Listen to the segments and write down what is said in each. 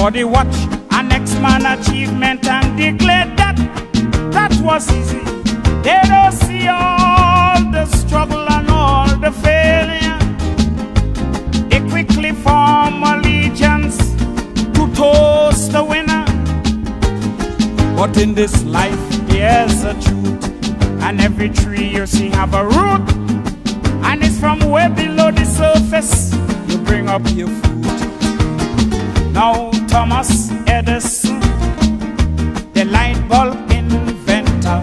Everybody watch an X-Man achievement and declare that that was easy. They don't see all the struggle and all the failure. They quickly form allegiance to toast the winner. But in this life there's a truth, and every tree you see have a root, and it's from way below the surface you bring up your fruit. Now Thomas Edison, the light bulb inventor,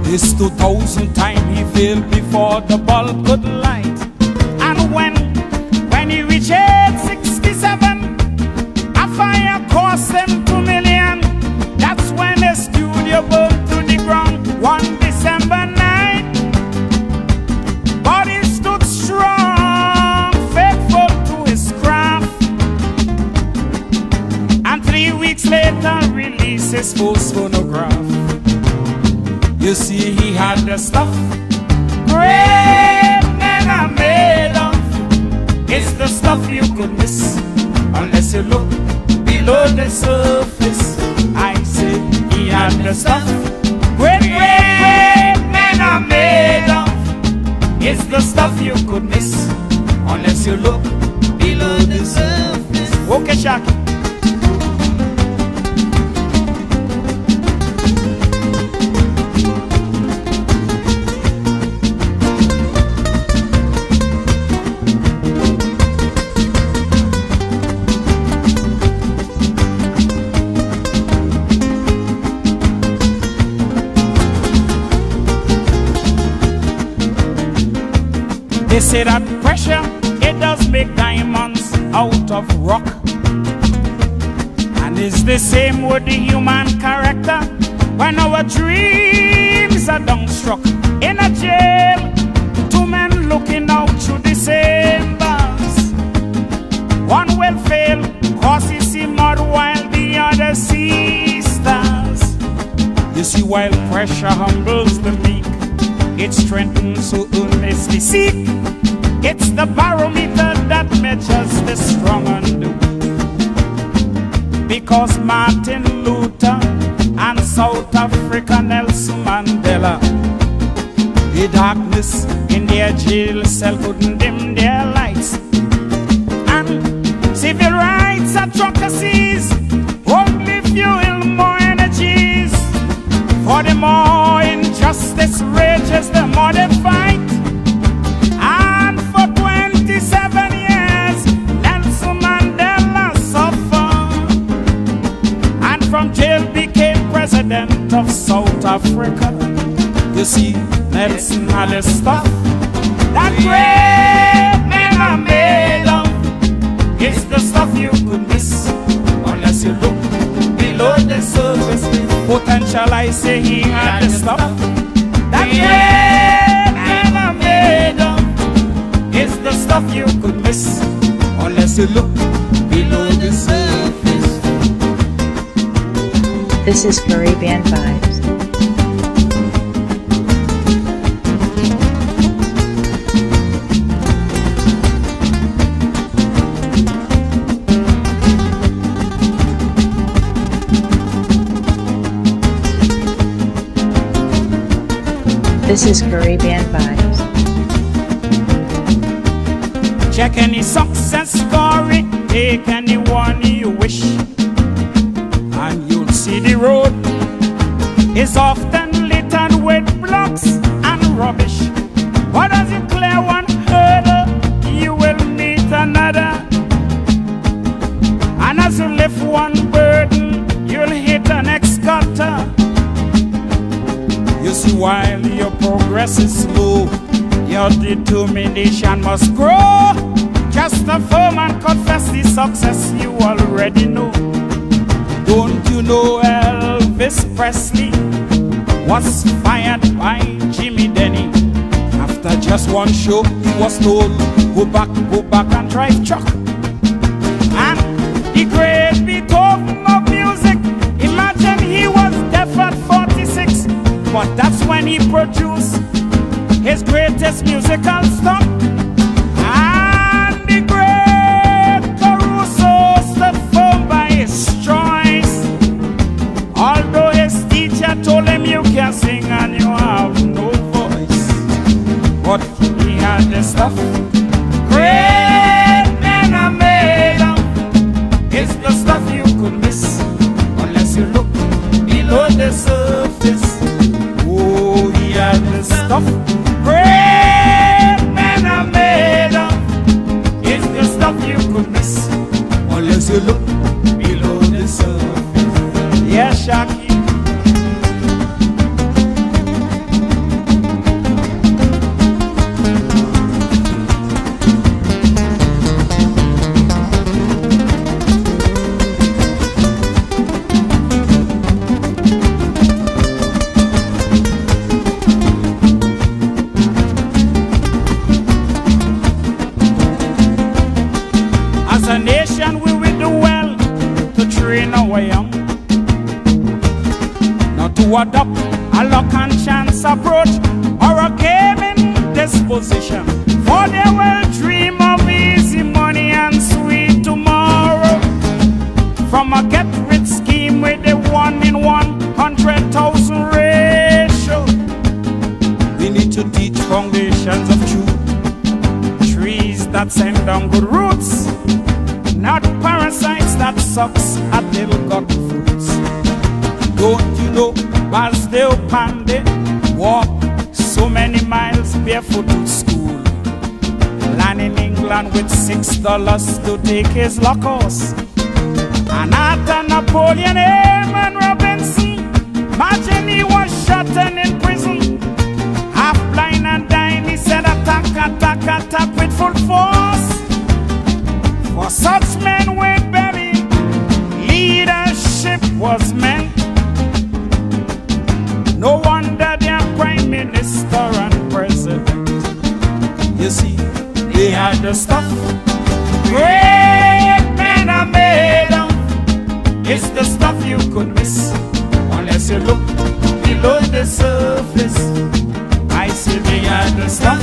this 2000 time he failed before the bulb could light. And when he reached age 67, a fire cost him 2 million. That's when the studio burned to the ground one December night. But he stood strong, faithful to his craft, and 3 weeks later released his first phonograph. You see, he had the stuff great men are made of. It's the stuff you could miss unless you look below the surface. I say he had the stuff great men are made of. It's the stuff you could miss unless you look below the surface. Okay, Shaki. They say that pressure, it does make diamonds out of rock. And it's the same with the human character. When our dreams are dumbstruck in a jail, two men looking out through the same bars. One will fail cause he see mud while the other sees stars. You see, while pressure humbles the meek, it strengthens who earnestly seek. It's the barometer that measures the strong and the weak. Because Martin Luther and South Africa Nelson Mandela, the darkness in their jail cell couldn't dim their lights. And civil rights advocacies only fuel more energies. For the more injustice rages, the more they fight. And for 27 years, Nelson Mandela suffered, and from jail became president of South Africa. You see, Nelson had the stuff that great men are made of. It's the stuff you could miss unless you look below the surface. Potential, I say he had the stuff that great men are made of. It's the stuff you could miss unless you look below the surface. This is Caribbean Vibes. This is Caribbean Vibes. Check any success story, take anyone you wish, and you'll see the road is often littered with blocks and rubbish. But as you clear one hurdle, you will meet another. And as you lift one burden, you'll hit an excavator. You see, while your progress is slow, your determination must grow. Just affirm and confess the success you already know. Don't you know Elvis Presley was fired by Jimmy Denny? After just one show, he was told, go back and drive truck. And the great Beethoven of music, imagine he was deaf at 46. But that's when he produced his greatest musical stuff. And the great Caruso stood firm stuff you could miss unless you look below the surface. Yeah, Shaki. As a nation, we will do well to train our young, not to adopt a luck and chance approach or a gaming disposition, for they will dream of easy money and sweet tomorrow from a get-rich scheme with a 1 in 100,000 ratio. We need to teach foundations of truth, trees that send down good roots, not parasites that sucks at little gut fruits. Don't you know, Basdale Pandey walk so many miles barefoot to school, land in England with $6 to take his luck horse. And after Napoleon Airman Robinson, imagine he was shot and in prison, half blind and dying. He said attack, attack, attack with full force. For such men with belly, leadership was meant. No wonder they're prime minister and president. You see, They had the stuff great men are made of. It's the stuff you could miss unless you look below the surface. I say they had the stuff